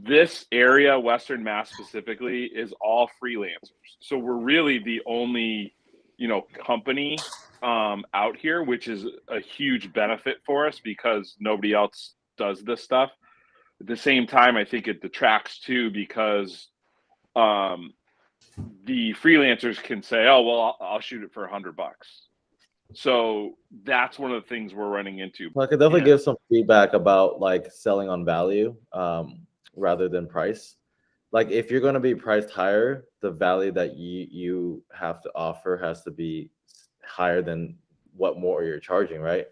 this area, Western Mass specifically, is all freelancers. So we're really the only, company out here, which is a huge benefit for us because nobody else does this stuff. At the same time, I think it detracts too because um, the freelancers can say, "Oh, well, I'll shoot it for $100." So that's one of the things we're running into. I could definitely Yeah. give some feedback about like selling on value rather than price. Like if you're going to be priced higher, the value that you have to offer has to be higher than what more you're charging, right?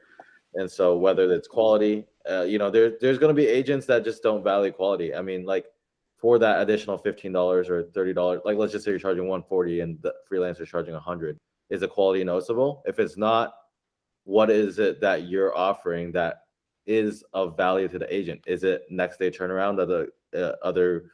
And so whether it's quality, there's going to be agents that just don't value quality. I mean, like for that additional $15 or $30, like let's just say you're charging 140 and the freelancer charging 100, is the quality noticeable? If it's not, what is it that you're offering that is of value to the agent? Is it next day turnaround that the other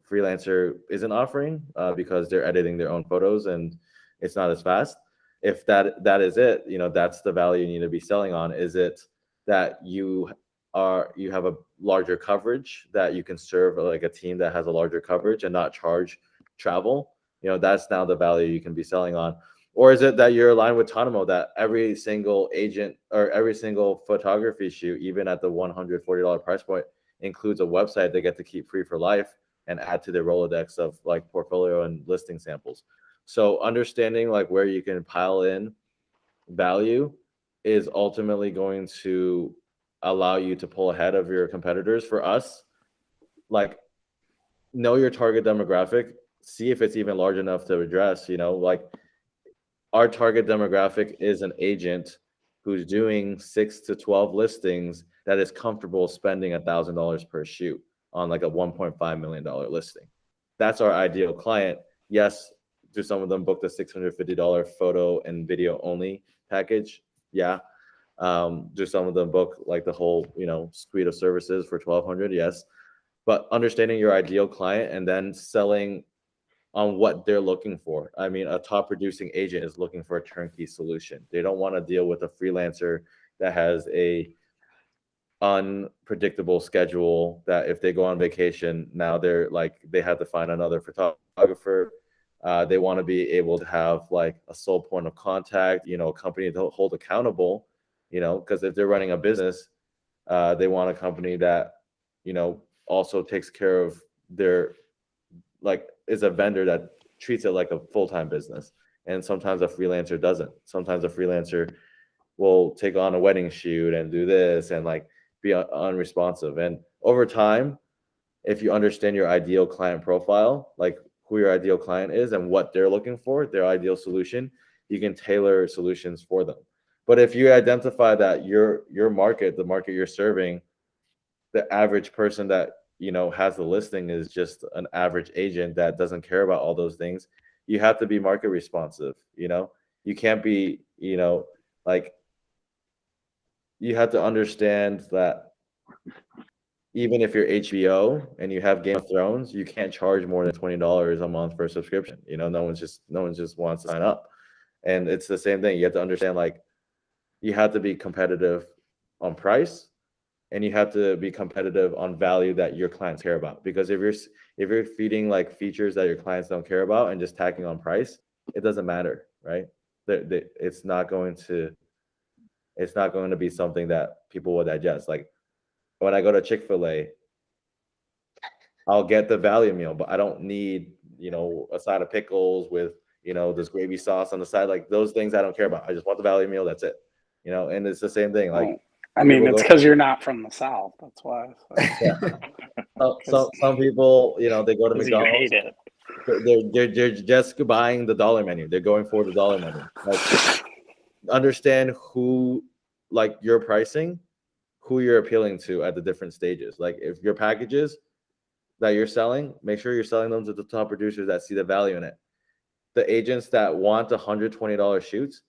freelancer isn't offering because they're editing their own photos and it's not as fast? If that is it, that's the value you need to be selling on. Is it that you have a larger coverage, that you can serve like a team that has a larger coverage and not charge travel? That's now the value you can be selling on. Or is it that you're aligned with Tonomo, that every single agent or every single photography shoot, even at the $140 price point, includes a website they get to keep free for life and add to their Rolodex of like portfolio and listing samples? So understanding like where you can pile in value is ultimately going to allow you to pull ahead of your competitors. For us, like, know your target demographic, see if it's even large enough to address, like our target demographic is an agent who's doing 6 to 12 listings that is comfortable spending $1,000 per shoot on like a $1.5 million listing. That's our ideal client. Yes, do some of them book the $650 photo and video only package? Yeah. Do some of them book like the whole, suite of services for 1,200? Yes. But understanding your ideal client and then selling on what they're looking for. I mean, a top producing agent is looking for a turnkey solution. They don't want to deal with a freelancer that has a unpredictable schedule, that if they go on vacation, now they're like they have to find another photographer. They want to be able to have like a sole point of contact, a company to hold accountable, because if they're running a business, they want a company that, also takes care of their, like, is a vendor that treats it like a full-time business. And sometimes a freelancer doesn't. Sometimes a freelancer will take on a wedding shoot and do this and like be unresponsive. And over time, if you understand your ideal client profile, like who your ideal client is and what they're looking for, their ideal solution, you can tailor solutions for them. But if you identify that your market, the market you're serving, the average person that has the listing is just an average agent that doesn't care about all those things, you have to be market responsive. You can't be, like, you have to understand that even if you're HBO and you have Game of Thrones, you can't charge more than $20 a month for a subscription. No one just wants to sign up. And it's the same thing. You have to understand, like, you have to be competitive on price, and you have to be competitive on value that your clients care about. Because if you're feeding like features that your clients don't care about and just tacking on price, it doesn't matter, right? It's not going to be something that people will digest. Like when I go to Chick-fil-A, I'll get the value meal, but I don't need, a side of pickles with, this gravy sauce on the side. Like those things I don't care about. I just want the value meal. That's it. And it's the same thing. Like I mean, people it's go, because you're not from the South. That's why. yeah. Some people, they go to Because you McDonald's. hate it. They're just buying the dollar menu. They're going for the dollar menu. Like, understand who, like your pricing, who you're appealing to at the different stages. Like if your packages that you're selling, make sure you're selling them to the top producers that see the value in it. The agents that want $120 shoots,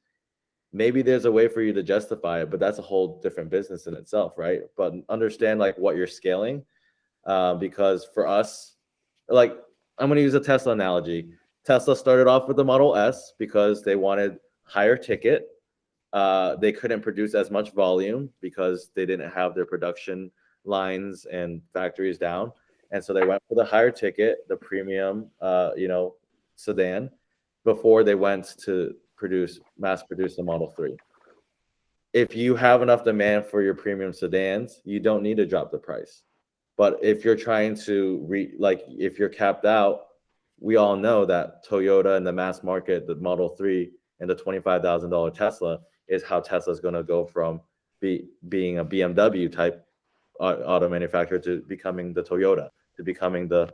maybe there's a way for you to justify it, but that's a whole different business in itself, right? But understand like what you're scaling, because for us, like, I'm going to use a Tesla analogy. Tesla started off with the Model S because they wanted higher ticket. They couldn't produce as much volume because they didn't have their production lines and factories down. And so they went for the higher ticket, the premium, sedan, before they went to mass produce the Model 3. If you have enough demand for your premium sedans, you don't need to drop the price. But if you're trying to if you're capped out, we all know that Toyota in the mass market, the Model 3 and the $25,000 Tesla is how Tesla's going to go from being a BMW type auto manufacturer to becoming the Toyota, to becoming the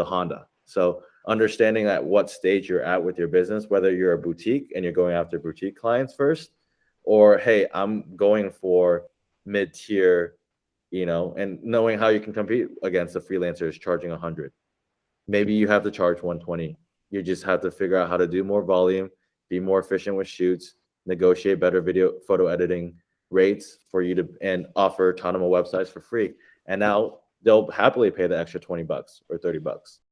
Honda. So understanding at what stage you're at with your business, whether you're a boutique and you're going after boutique clients first, or hey, I'm going for mid-tier, and knowing how you can compete against the freelancers charging 100. Maybe you have to charge 120. You just have to figure out how to do more volume, be more efficient with shoots, negotiate better video photo editing rates for you to, and offer Tonomo websites for free. And now they'll happily pay the extra $20 or $30.